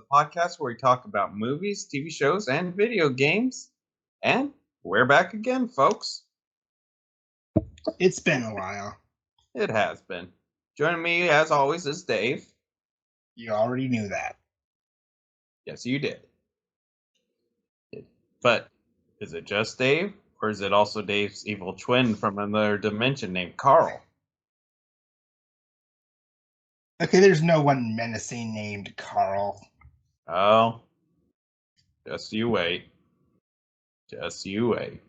the podcast where we talk about movies, TV shows, and video games. And we're back again, folks. It's been a while. It has been. Joining me, as always, is Dave. You already knew that. Yes, you did. But is it just Dave, or is it also Dave's evil twin from another dimension named Carl? Okay, there's no one menacing named Carl. Oh, just you wait. Just you wait.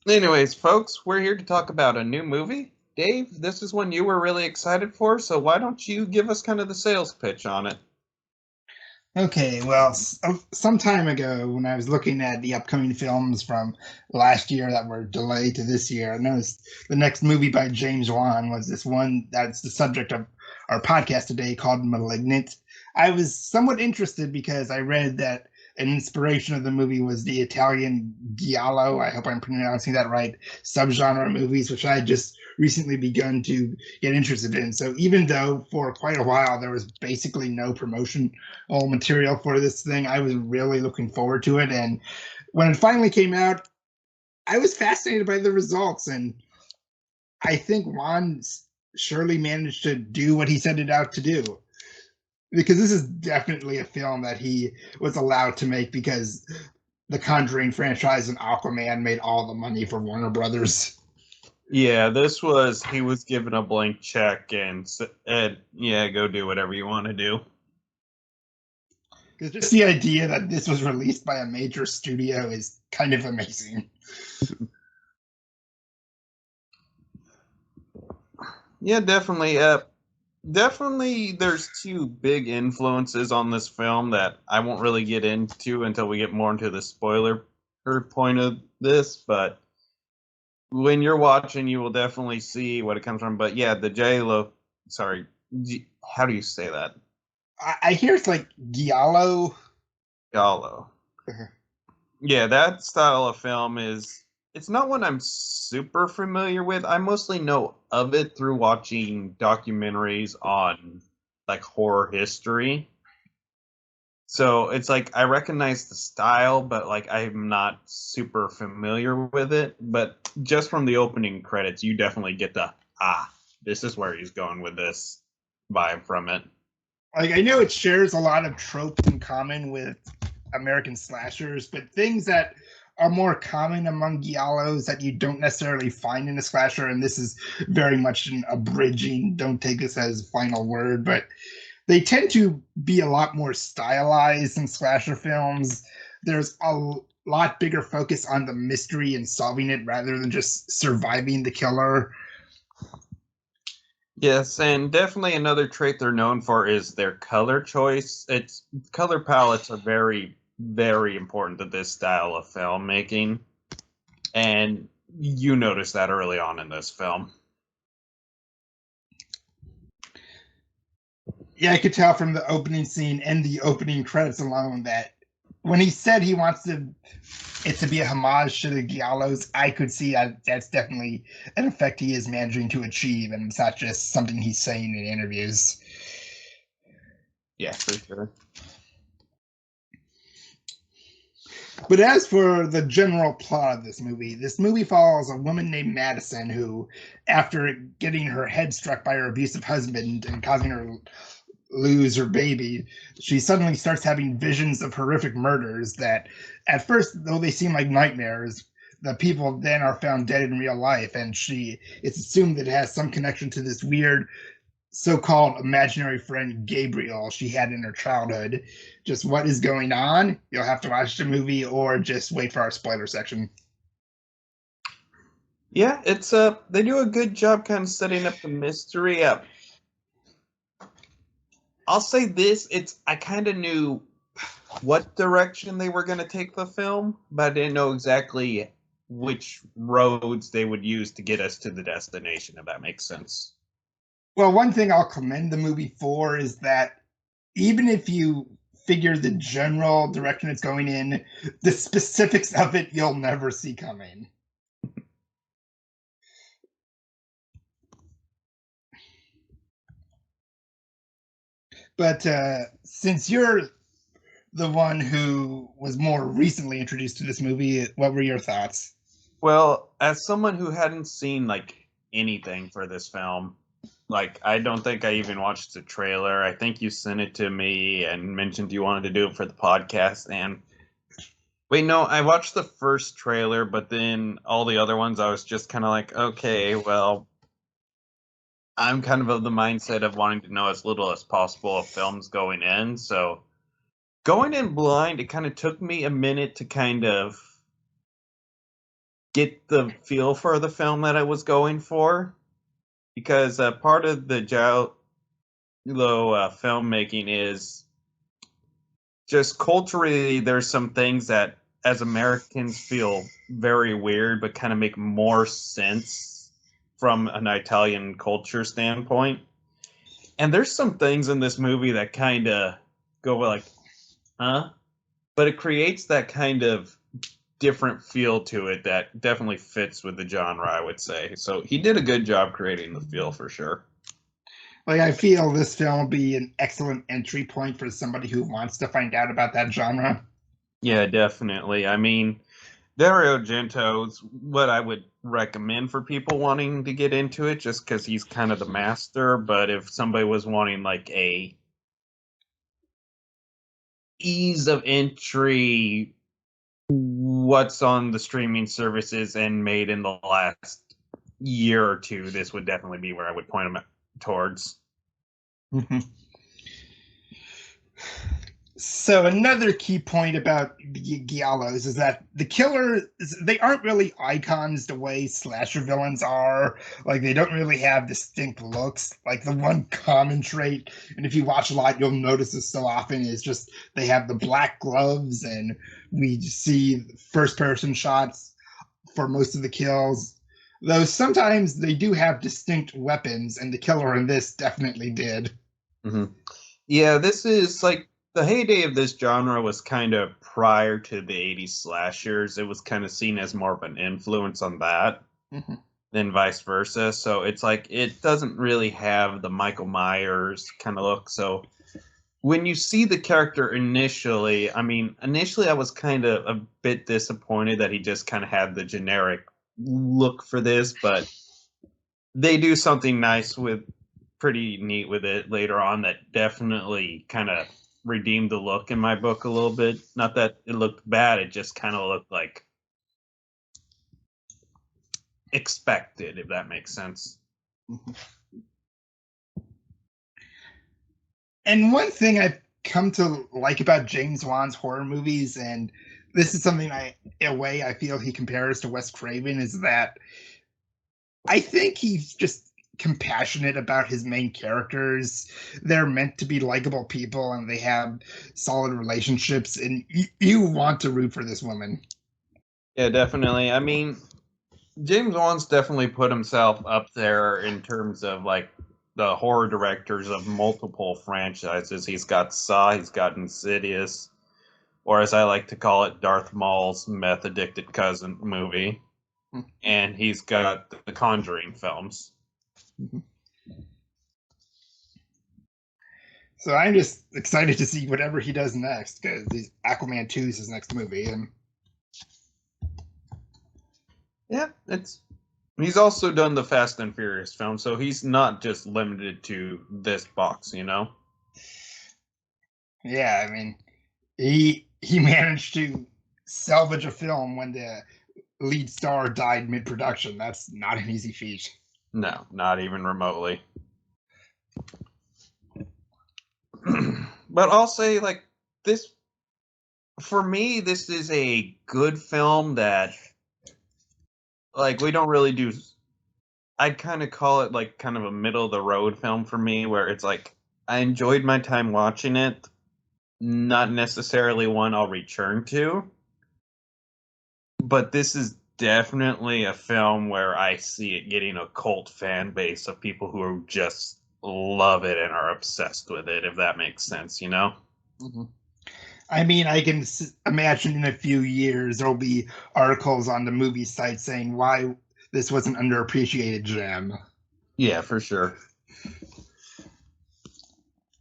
Anyways, folks, we're here to talk about a new movie. Dave, this is one you were really excited for, so why don't you give us kind of the sales pitch on it? Okay, well, some time ago when I was looking at the upcoming films from last year that were delayed to this year, I noticed the next movie by James Wan was this one that's the subject of our podcast today called Malignant. I was somewhat interested because I read that an inspiration of the movie was the Italian giallo, I hope I'm pronouncing that right, subgenre movies, which I had just recently begun to get interested in. So even though for quite a while there was basically no promotional material for this thing, I was really looking forward to it. And when it finally came out, I was fascinated by the results. And I think Juan surely managed to do what he set it out to do. Because this is definitely a film that he was allowed to make because the Conjuring franchise and Aquaman made all the money for Warner Brothers. Yeah, he was given a blank check and yeah, go do whatever you want to do. Because just the idea that this was released by a major studio is kind of amazing. Yeah, definitely. Definitely, there's two big influences on this film that I won't really get into until we get more into the spoiler point of this. But when you're watching, you will definitely see what it comes from. But yeah, the J-Lo. Sorry, how do you say that? I hear it's like giallo. Giallo. Yeah, that style of film it's not one I'm super familiar with. I mostly know of it through watching documentaries on like horror history. So it's like I recognize the style, but like I'm not super familiar with it. But just from the opening credits, you definitely get this is where he's going with this vibe from it. Like I know it shares a lot of tropes in common with American slashers, but things that are more common among giallos that you don't necessarily find in a slasher, and this is very much an abridging, don't take this as final word, but they tend to be a lot more stylized in slasher films. There's a lot bigger focus on the mystery and solving it rather than just surviving the killer. Yes, and definitely another trait they're known for is their color choice. Its color palettes are very, very important to this style of filmmaking, and you notice that early on in this film. Yeah, I could tell from the opening scene and the opening credits alone that when he said he wants it to be a homage to the Giallos, I could see that that's definitely an effect he is managing to achieve, and it's not just something he's saying in interviews. Yeah, for sure. But as for the general plot of this movie follows a woman named Madison who, after getting her head struck by her abusive husband and causing her lose her baby, she suddenly starts having visions of horrific murders that, at first, though they seem like nightmares, the people then are found dead in real life, and it's assumed that it has some connection to this weird so-called imaginary friend Gabriel she had in her childhood. Just what is going on? You'll have to watch the movie or just wait for our spoiler section. Yeah, it's they do a good job kind of setting up the mystery up. I'll say this, I kind of knew what direction they were going to take the film, but I didn't know exactly which roads they would use to get us to the destination, if that makes sense. Well, one thing I'll commend the movie for is that even if you figure the general direction it's going in, the specifics of it you'll never see coming. But since you're the one who was more recently introduced to this movie, what were your thoughts? Well, as someone who hadn't seen like anything for this film, like I don't think I even watched the trailer. I think you sent it to me and mentioned you wanted to do it for the podcast. And wait, no, I watched the first trailer, but then all the other ones, I was just kind of like, okay, well, I'm kind of the mindset of wanting to know as little as possible of films going in. So going in blind, it kind of took me a minute to kind of get the feel for the film that I was going for, because part of the Giallo filmmaking is just culturally, there's some things that as Americans feel very weird, but kind of make more sense from an Italian culture standpoint. And there's some things in this movie that kind of go like, huh? But it creates that kind of different feel to it that definitely fits with the genre, I would say. So he did a good job creating the feel for sure. Like, I feel this film will be an excellent entry point for somebody who wants to find out about that genre. Yeah, definitely. I mean, Dario Argento's what I would recommend for people wanting to get into it, just because he's kind of the master. But if somebody was wanting like a ease of entry, what's on the streaming services and made in the last year or two, this would definitely be where I would point them towards. Mhm. So another key point about the Giallos is that the killers, they aren't really icons the way slasher villains are. Like, they don't really have distinct looks. Like, the one common trait, and if you watch a lot, you'll notice this so often, is just they have the black gloves, and we see first person shots for most of the kills. Though sometimes they do have distinct weapons, and the killer in this definitely did. Mm-hmm. Yeah, this is like the heyday of this genre was kind of prior to the 80s slashers. It was kind of seen as more of an influence on that Mhm. than vice versa. So it's like it doesn't really have the Michael Myers kind of look. So when you see the character initially, I mean, initially I was kind of a bit disappointed that he just kind of had the generic look for this, but they do something nice with pretty neat with it later on that definitely kind of redeemed the look in my book a little bit. Not that it looked bad, it just kind of looked like expected, if that makes sense. And one thing I've come to like about James Wan's horror movies, and this is something in a way, I feel he compares to Wes Craven, is that I think he's just compassionate about his main characters. They're meant to be likable people, and they have solid relationships, and you want to root for this woman. Yeah, definitely. I mean, James Wan's definitely put himself up there in terms of like the horror directors of multiple franchises. He's got Saw, he's got Insidious, or as I like to call it, Darth Maul's meth addicted cousin movie. And he's got the Conjuring films. So I'm just excited to see whatever he does next, because Aquaman 2 is his next movie, and Yeah, it's he's also done the Fast and Furious film, so he's not just limited to this box, you know? yeah, I mean, he managed to salvage a film when the lead star died mid production. That's not an easy feat. No, not even remotely. But I'll say like this for me, this is a good film that like we don't really do. I'd kind of call it like kind of a middle of the road film for me, where it's like I enjoyed my time watching it, not necessarily one I'll return to, but this is definitely a film where I see it getting a cult fan base of people who just love it and are obsessed with it, if that makes sense, you know? Mm-hmm. I mean, I can imagine in a few years there'll be articles on the movie site saying why this was an underappreciated gem. Yeah, for sure.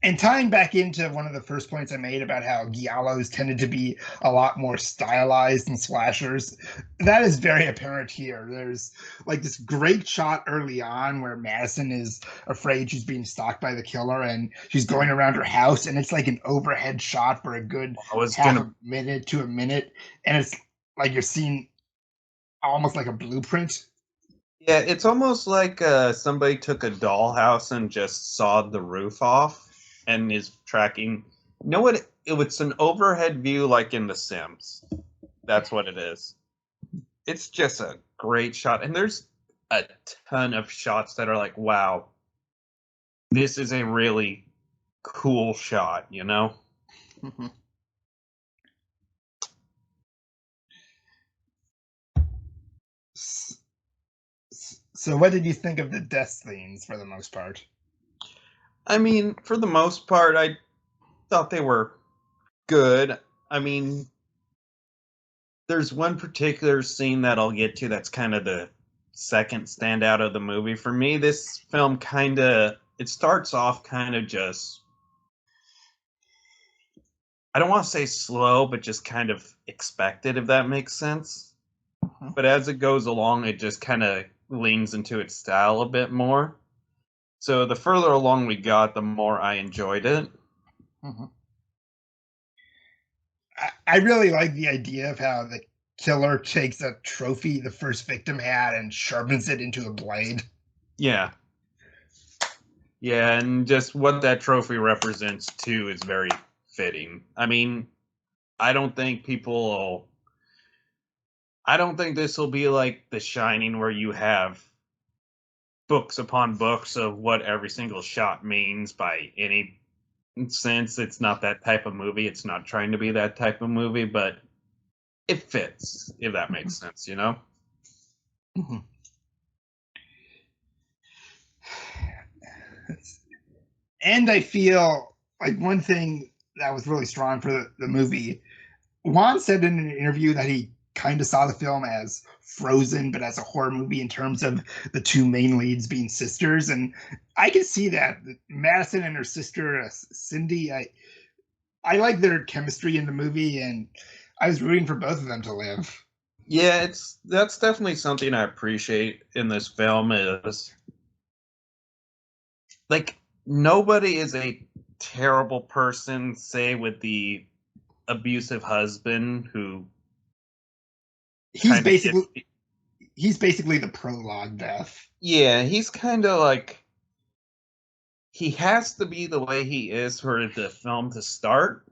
And tying back into one of the first points I made about how giallos tended to be a lot more stylized than slashers, that is very apparent here. There's like this great shot early on where Madison is afraid she's being stalked by the killer and she's going around her house, and it's like an overhead shot for a good I was half gonna a minute to a minute, and it's like you're seeing almost like a blueprint. Yeah, it's almost like somebody took a dollhouse and just sawed the roof off and is tracking. You know what? It's an overhead view like in The Sims. That's what it is. It's just a great shot. And there's a ton of shots that are like, wow, this is a really cool shot, you know? So, what did you think of the death scenes for the most part? I mean, for the most part, I thought they were good. I mean, there's one particular scene that I'll get to that's kind of the second standout of the movie. For me, this film kind of it starts off kind of just I don't want to say slow, but just kind of expected, if that makes sense. Mhm. But as it goes along, it just kind of leans into its style a bit more. So the further along we got, the more I enjoyed it. Mhm. I really like the idea of how the killer takes a trophy the first victim had and sharpens it into a blade. Yeah. Yeah, and just what that trophy represents too is very fitting. I mean, I don't think people will I don't think this will be like The Shining where you have books upon books of what every single shot means by any sense. It's not that type of movie. It's not trying to be that type of movie, but it fits, if that makes sense, you know? Mhm. And I feel like one thing that was really strong for the movie, Juan said in an interview that he kind of saw the film as Frozen, but as a horror movie in terms of the two main leads being sisters. And I can see that. Madison and her sister, Cindy, I like their chemistry in the movie, and I was rooting for both of them to live. Yeah, it's that's definitely something I appreciate in this film is like nobody is a terrible person, say with the abusive husband who He's kind of basically gets he's basically the prologue death. yeah, he's kind of like he has to be the way he is for the film to start,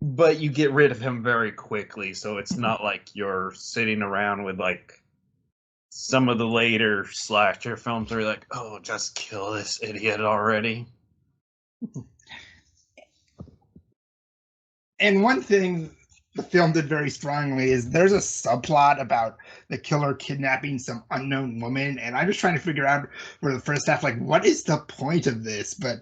but you get rid of him very quickly, so it's not like you're sitting around with like some of the later slasher films where you're like, oh, just kill this idiot already. And one thing the film did very strongly is there's a subplot about the killer kidnapping some unknown woman, and I'm just trying to figure out for the first half, like, what is the point of this? But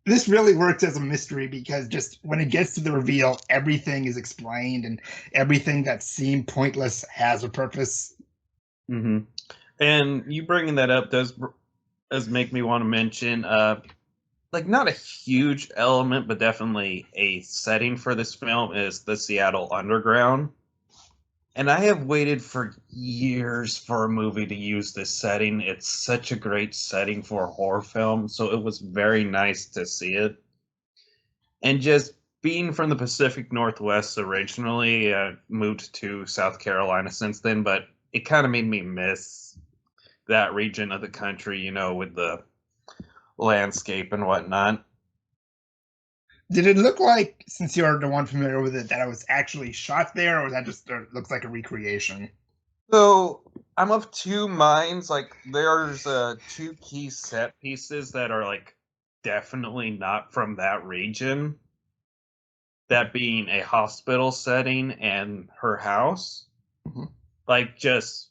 this really works as a mystery because just when it gets to the reveal, everything is explained and everything that seemed pointless has a purpose. Hmm. And you bringing that up does make me want to mention like not a huge element, but definitely a setting for this film is the Seattle Underground. And I have waited for years for a movie to use this setting. It's such a great setting for a horror film, so it was very nice to see it. And just being from the Pacific Northwest originally, moved to South Carolina since then, but it kind of made me miss that region of the country, you know, with the landscape and whatnot. Did it look like, since you're the one familiar with it, that it was actually shot there, or that just looks like a recreation? So I'm of two minds. Like, there's two key set pieces that are like definitely not from that region. That being a hospital setting and her house. Mhm. Like, just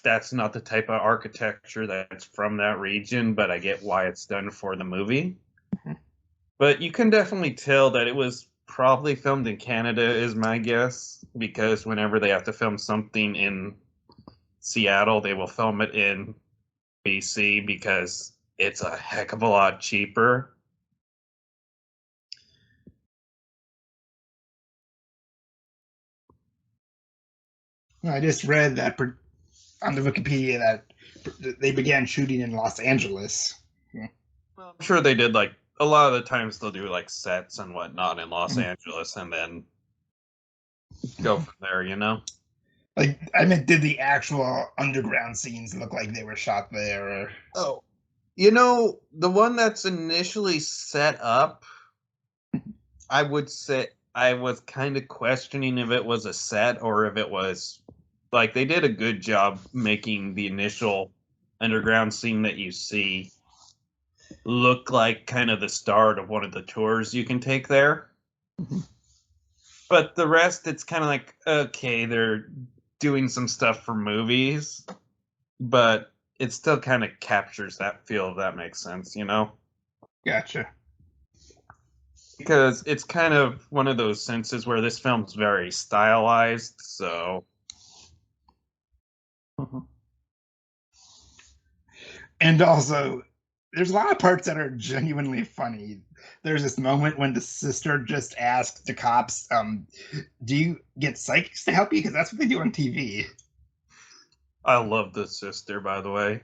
that's not the type of architecture that's from that region, but I get why it's done for the movie. But you can definitely tell that it was probably filmed in Canada, is my guess, because whenever they have to film something in Seattle, they will film it in BC because it's a heck of a lot cheaper. I just read that on the Wikipedia that they began shooting in Los Angeles. Well, I'm sure they did, like, a lot of the times they'll do, like, sets and whatnot in Los Angeles and then go from there, you know? Like, I meant, did the actual underground scenes look like they were shot there? Or... Oh, you know, the one that's initially set up, I would say I was kind of questioning if it was a set or if it was like they did a good job making the initial underground scene that you see look like kind of the start of one of the tours you can take there. But the rest, it's kind of like, okay, they're doing some stuff for movies, but it still kind of captures that feel, if that makes sense, you know? Gotcha. Because it's kind of one of those senses where this film's very stylized, so. And also, there's a lot of parts that are genuinely funny. There's this moment when the sister just asks the cops, do you get psychics to help you? Because that's what they do on TV. I love the sister, by the way.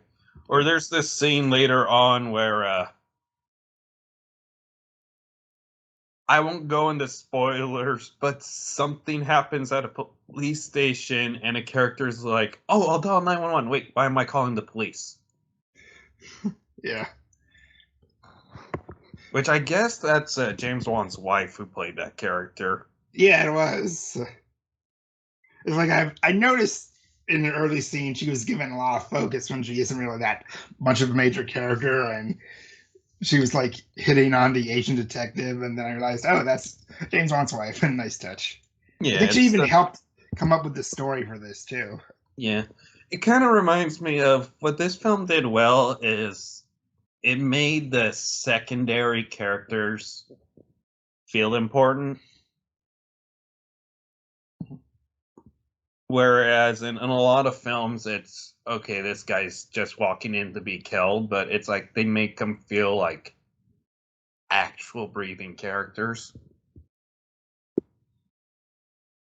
Or there's this scene later on where I won't go into spoilers, but something happens at a police station, and a character's like, "Oh, I'll dial 911. Wait, why am I calling the police?" Yeah. Which I guess that's James Wan's wife who played that character. Yeah, it was. It's like I noticed in an early scene she was given a lot of focus when she isn't really that much of a major character, and she was like hitting on the Asian detective, and then I realized, oh, that's James Wan's wife. Nice touch. I Yeah, think she even helped come up with the story for this too. Yeah, it kind of reminds me of what this film did well is it made the secondary characters feel important. Whereas in a lot of films, it's okay, this guy's just walking in to be killed, but it's like they make them feel like actual breathing characters.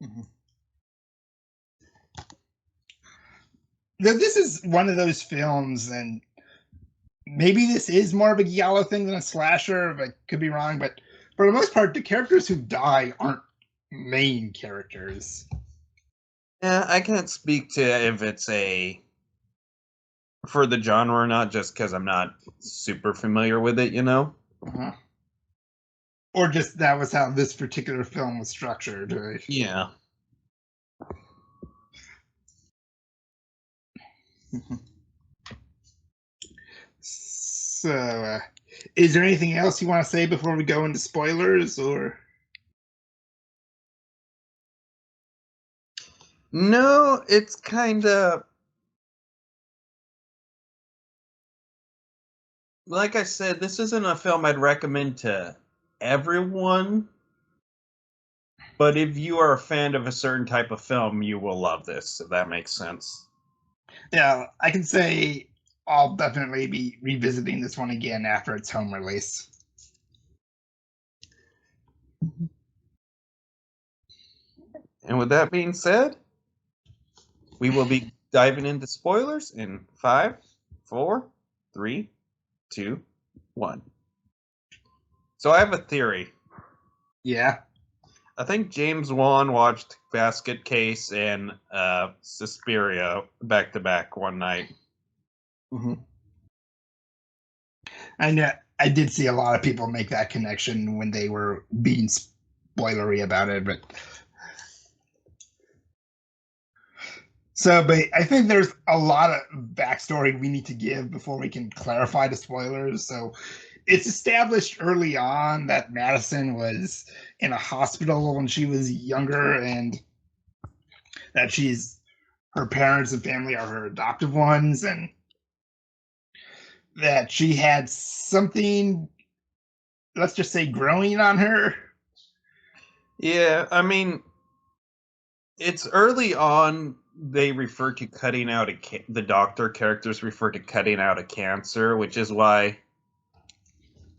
Mm-hmm. Now, this is one of those films, and maybe this is more of a giallo thing than a slasher, but I could be wrong. But for the most part, the characters who die aren't main characters. Yeah, I can't speak to if it's a for the genre or not, just because I'm not super familiar with it, you know? Uh-huh. Or just that was how this particular film was structured, right? Yeah. So, is there anything else you want to say before we go into spoilers, or? No, it's kind of like I said, this isn't a film I'd recommend to everyone, but if you are a fan of a certain type of film, you will love this, if that makes sense. Yeah, I can say I'll definitely be revisiting this one again after its home release. And with that being said, we will be diving into spoilers in 5, 4, 3, 2, 1. So I have a theory. Yeah. I think James Wan watched Basket Case and Suspiria back to back one night. Mm-hmm. I know I did see a lot of people make that connection when they were being spoilery about it, but but I think there's a lot of backstory we need to give before we can clarify the spoilers. So it's established early on that Madison was in a hospital when she was younger, and that her parents and family are her adoptive ones, and that she had something, let's just say, growing on her. Yeah, I mean, it's early on. They refer to cutting out the doctor characters refer to cutting out a cancer, which is why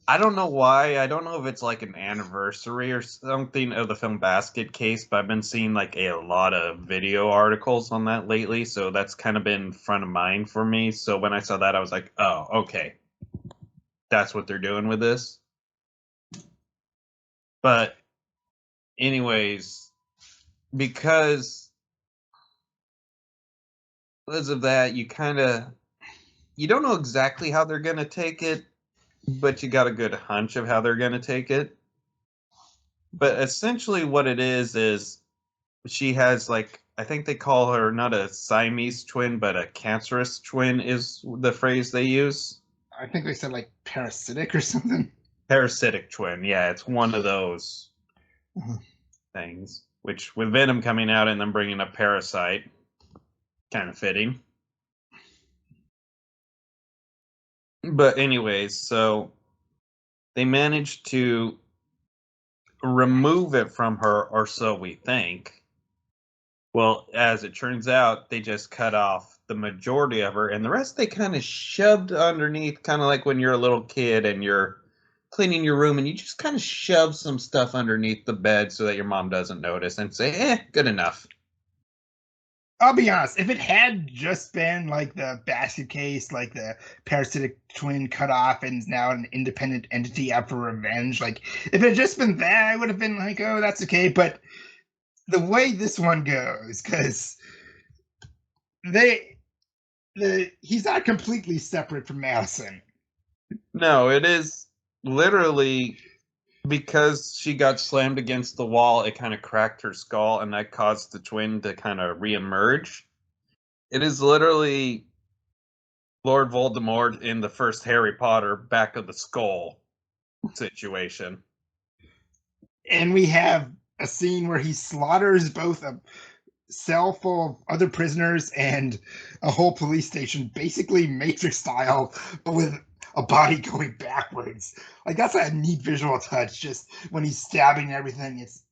I don't know why. I don't know if it's like an anniversary or something of the film Basket Case, but I've been seeing like a lot of video articles on that lately, so that's kind of been front of mind for me. So when I saw that, I was like, oh, okay, that's what they're doing with this. But anyways, because of that, you don't know exactly how they're gonna take it, but you got a good hunch of how they're gonna take it. But essentially, what it is she has like I think they call her not a Siamese twin, but a cancerous twin is the phrase they use. I think they said like parasitic or something. Parasitic twin, yeah, it's one of those Mhm. things. Which with Venom coming out and then bringing a parasite, kind of fitting. But anyways, so they managed to remove it from her, or so we think. Well, as it turns out, they just cut off the majority of her, and the rest they kind of shoved underneath, kind of like when you're a little kid and you're cleaning your room and you just kind of shove some stuff underneath the bed so that your mom doesn't notice and say, good enough. I'll be honest, if it had just been like the basket case, like the parasitic twin cut off and is now an independent entity out for revenge, like if it had just been that, I would have been like, oh, that's okay. But the way this one goes, because they he's not completely separate from Madison. No, it is literally because she got slammed against the wall, it kind of cracked her skull, and that caused the twin to kind of reemerge. It is literally Lord Voldemort in the first Harry Potter back of the skull situation. And we have a scene where he slaughters both a cell full of other prisoners and a whole police station, basically Matrix style, but with a body going backwards. Like that's a neat visual touch. Just when he's stabbing everything, it's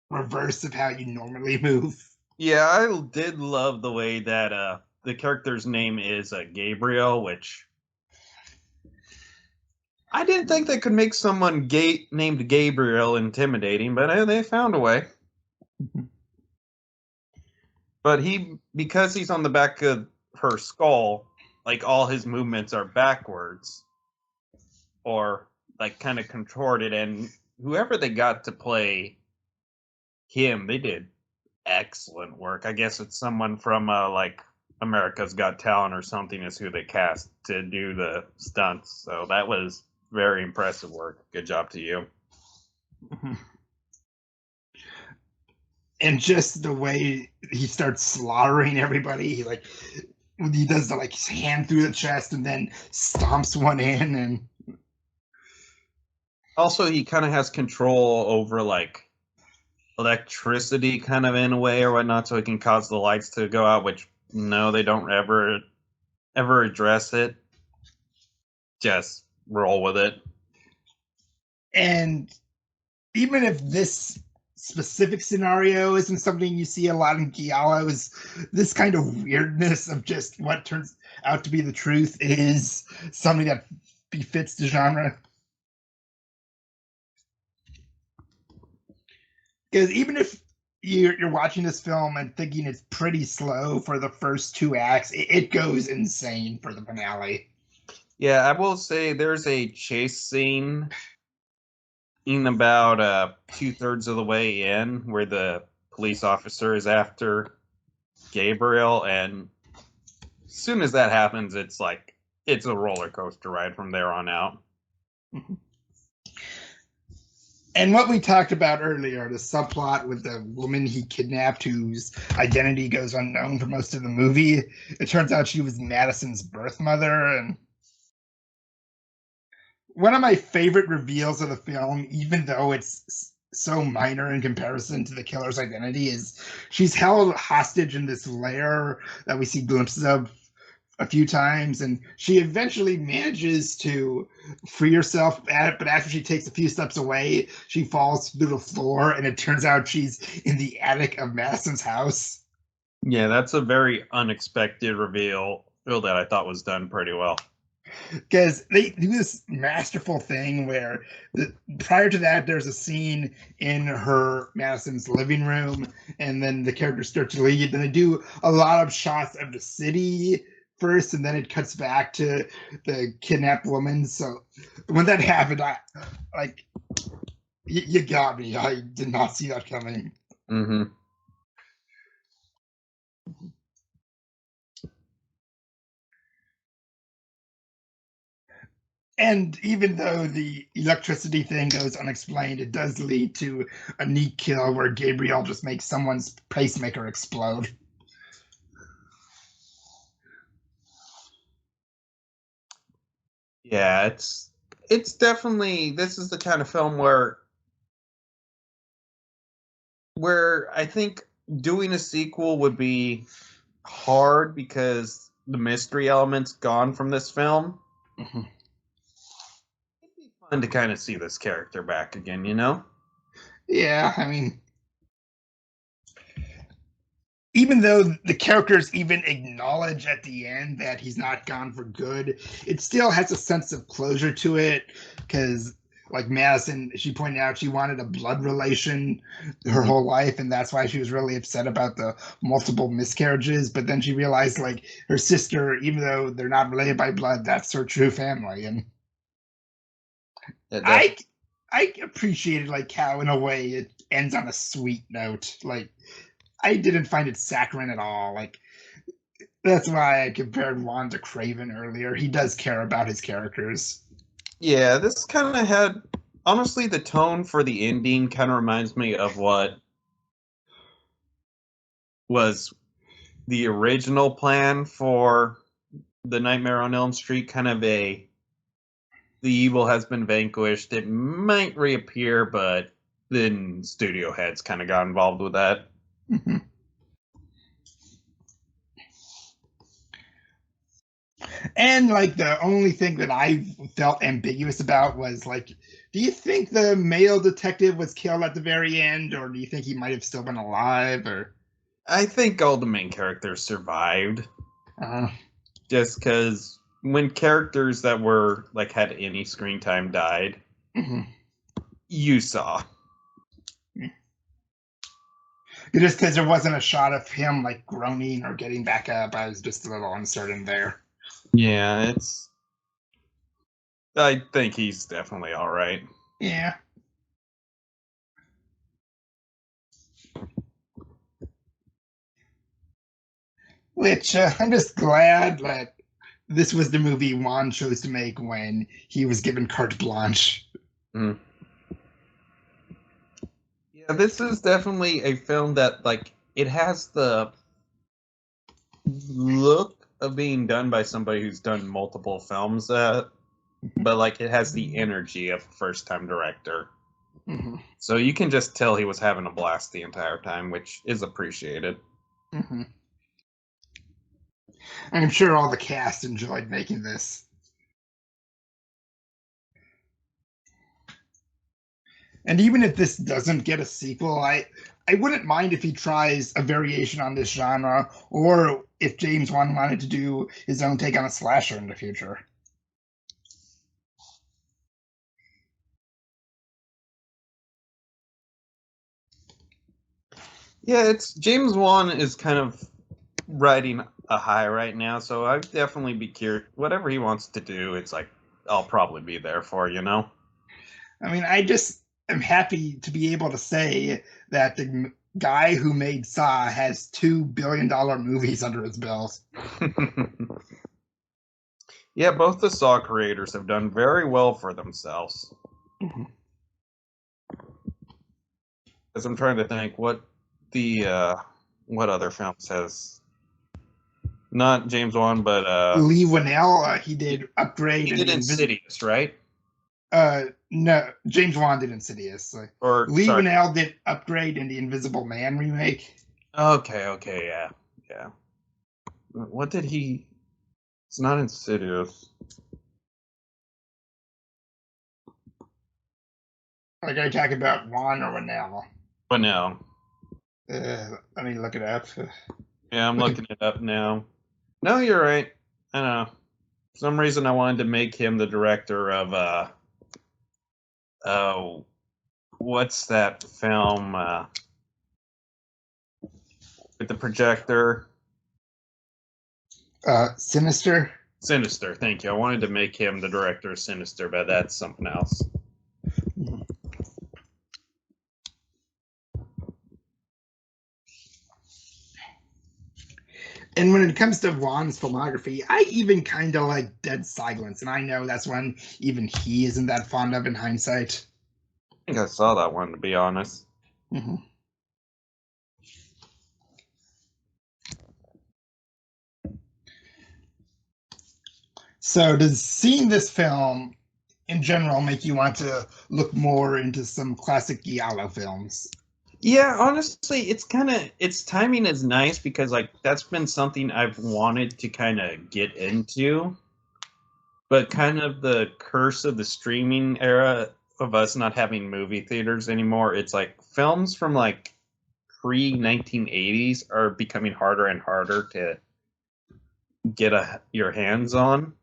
reverse of how you normally move. Yeah, I did love the way that the character's name is Gabriel, which I didn't think they could make someone named Gabriel intimidating, but they found a way. But because he's on the back of her skull, like all his movements are backwards or like kind of contorted, and whoever they got to play him, they did excellent work. I guess it's someone from like America's Got Talent or something is who they cast to do the stunts. So that was very impressive work. Good job to you. And just the way he starts slaughtering everybody, he does the like hand through the chest and then stomps one in, and Also, he kind of has control over like electricity, kind of in a way or whatnot, so he can cause the lights to go out. Which no, they don't ever address it. Just roll with it. and even if this specific scenario isn't something you see a lot in Giallos, this kind of weirdness of just what turns out to be the truth is something that befits the genre. Because even if you're watching this film and thinking it's pretty slow for the first two acts, it goes insane for the finale. Yeah, I will say there's a chase scene in about 2/3 of the way in where the police officer is after Gabriel, and as soon as that happens, it's a roller coaster ride from there on out. And what we talked about earlier, the subplot with the woman he kidnapped whose identity goes unknown for most of the movie, it turns out she was Madison's birth mother. And one of my favorite reveals of the film, even though it's so minor in comparison to the killer's identity, is she's held hostage in this lair that we see glimpses of a few times, and she eventually manages to free herself at it, but after she takes a few steps away, she falls through the floor, and it turns out she's in the attic of Madison's house. Yeah, that's a very unexpected reveal that I thought was done pretty well. because they do this masterful thing where prior to that, there's a scene in her Madison's living room, and then the characters start to leave. Then they do a lot of shots of the city first, and then it cuts back to the kidnapped woman. So when that happened, I like you got me. I did not see that coming. Mm-hmm. And even though the electricity thing goes unexplained, it does lead to a neat kill where Gabriel just makes someone's pacemaker explode. Yeah, it's definitely, this is the kind of film where I think doing a sequel would be hard because the mystery element's gone from this film. Mm-hmm. It'd be fun to kind of see this character back again, you know? Yeah, I mean, even though the characters even acknowledge at the end that he's not gone for good, it still has a sense of closure to it. Because, like Madison, she pointed out she wanted a blood relation her Mm-hmm. whole life, and that's why she was really upset about the multiple miscarriages. But then she realized, like, her sister, even though they're not related by blood, that's her true family. And Yeah, I, definitely. I appreciated like how, in a way, it ends on a sweet note. Like, I didn't find it saccharine at all. Like, that's why I compared Juan to Craven earlier. He does care about his characters. Yeah, this kind of had, honestly, the tone for the ending kind of reminds me of what was the original plan for the Nightmare on Elm Street, kind of a the evil has been vanquished. It might reappear, but then studio heads kind of got involved with that. Mhm. And like the only thing that I felt ambiguous about was like, do you think the male detective was killed at the very end, or do you think he might have still been alive? Or I think all the main characters survived uh, just because when characters that were like had any screen time died, mhm. you saw. Just because there wasn't a shot of him like groaning or getting back up, I was just a little uncertain there. Yeah, it's. I think he's definitely all right. Yeah. Which I'm just glad that this was the movie Juan chose to make when he was given carte blanche. Mm. Yeah, this is definitely a film that like it has the look of being done by somebody who's done multiple films, but like it has the energy of a first time director. Mm-hmm. So you can just tell he was having a blast the entire time, which is appreciated. Mm-hmm. I'm sure all the cast enjoyed making this. And even if this doesn't get a sequel, I wouldn't mind if he tries a variation on this genre, or if James Wan wanted to do his own take on a slasher in the future. Yeah, it's James Wan is kind of riding a high right now, so I'd definitely be curious. Whatever he wants to do, it's like I'll probably be there for, you know? I mean, I just am happy to be able to say that the guy who made Saw has $2 billion movies under his belt. Yeah, both the Saw creators have done very well for themselves. Mhm. As I'm trying to think what other films has not James Wan, but Lee Winnell, he he, did Upgrade he and did the Invisible. Insidious, right? No, James Wan did Insidious. Or Lee sorry. Winnell did Upgrade and the Invisible Man remake. Okay, yeah, yeah. What did he? It's not Insidious. Like I talk about Wan or Winnell. But no, Let me look it up. yeah, I'm Look at looking it up now. No, you're right. I know. some reason I wanted to make him the director of what's that film with the projector? Sinister. Sinister. Thank you. I wanted to make him the director of Sinister, but that's something else. And when it comes to Wan's filmography, I even kind of like Dead Silence, and I know that's one even he isn't that fond of in hindsight. I think I saw that one, to be honest. Mm-hmm. So, does seeing this film in general make you want to look more into some classic giallo films? Yeah, honestly, its timing is nice because like that's been something I've wanted to kind of get into, but kind of the curse of the streaming era of us not having movie theaters anymore. It's like films from like pre 1980s are becoming harder and harder to get your hands on,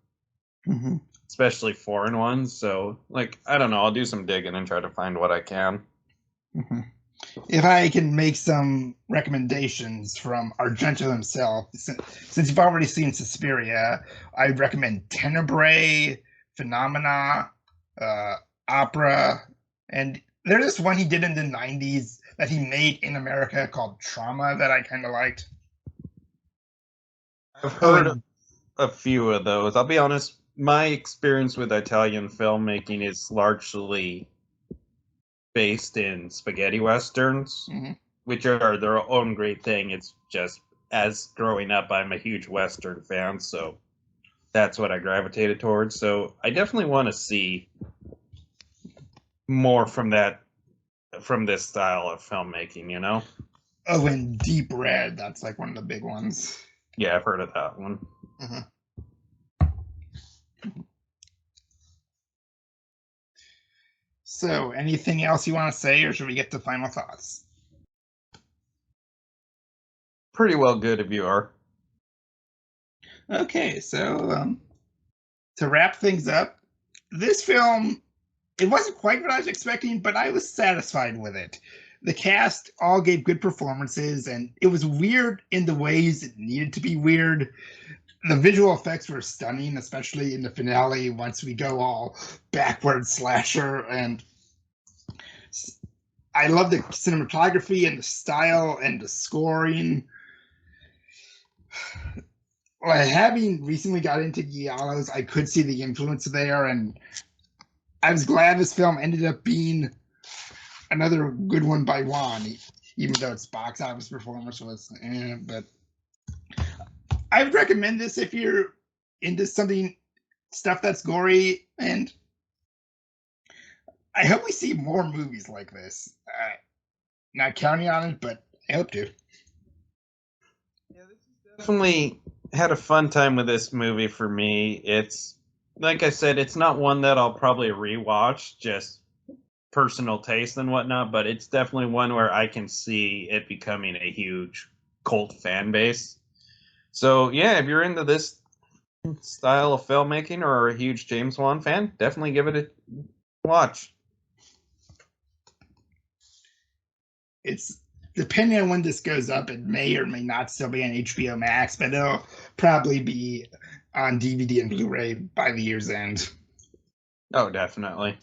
Mm-hmm. especially foreign ones. So like I don't know, I'll do some digging and try to find what I can. Mm-hmm. If I can make some recommendations from Argento himself, since you've already seen Suspiria, I'd recommend Tenebrae, Phenomena, uh, Opera, and there's this one he did in the 90s that he made in America called Trauma that I kind of liked. I've Oh, heard and a few of those. I'll be honest, my experience with Italian filmmaking is largely based in spaghetti westerns, mhm, which are their own great thing. It's just as growing up, I'm a huge western fan, so that's what I gravitated towards. So I definitely want to see more from this style of filmmaking. You know? oh, and Deep Red, that's like one of the big ones. Yeah, I've heard of that one. Mhm. So, anything else you want to say, or should we get to final thoughts? Pretty well good if you are. Okay, so to wrap things up, this film, it wasn't quite what I was expecting, but I was satisfied with it. The cast all gave good performances, and it was weird in the ways it needed to be weird. The visual effects were stunning, especially in the finale once we go all backward slasher. And I love the cinematography and the style and the scoring. Like, having recently got into giallos, I could see the influence there, and I was glad this film ended up being another good one by Juan, even though its box office performance was. But I would recommend this if you're into something stuff that's gory, and I hope we see more movies like this. Not counting on it, but I hope to. Yeah, this is definitely had a fun time with this movie for me. It's like I said, it's not one that I'll probably rewatch, just personal taste and whatnot, but it's definitely one where I can see it becoming a huge cult fan base. So yeah, if you're into this style of filmmaking or are a huge James Wan fan, definitely give it a watch. It's depending on when this goes up, it may or may not still be on HBO Max, but it'll probably be on DVD and Blu-ray by the year's end. Oh, definitely.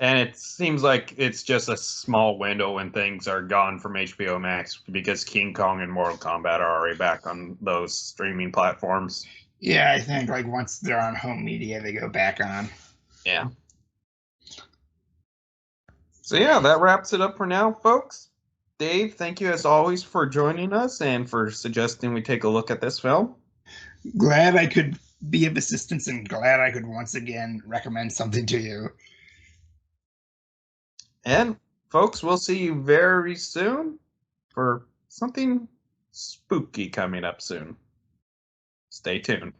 And it seems like it's just a small window when things are gone from HBO Max because King Kong and Mortal Kombat are already back on those streaming platforms. Yeah, I think like once they're on home media, they go back on. Yeah. So yeah, that wraps it up for now, folks. Dave, thank you as always for joining us and for suggesting we take a look at this film. Glad I could be of assistance and glad I could once again recommend something to you. And folks, we'll see you very soon for something spooky coming up soon. Stay tuned.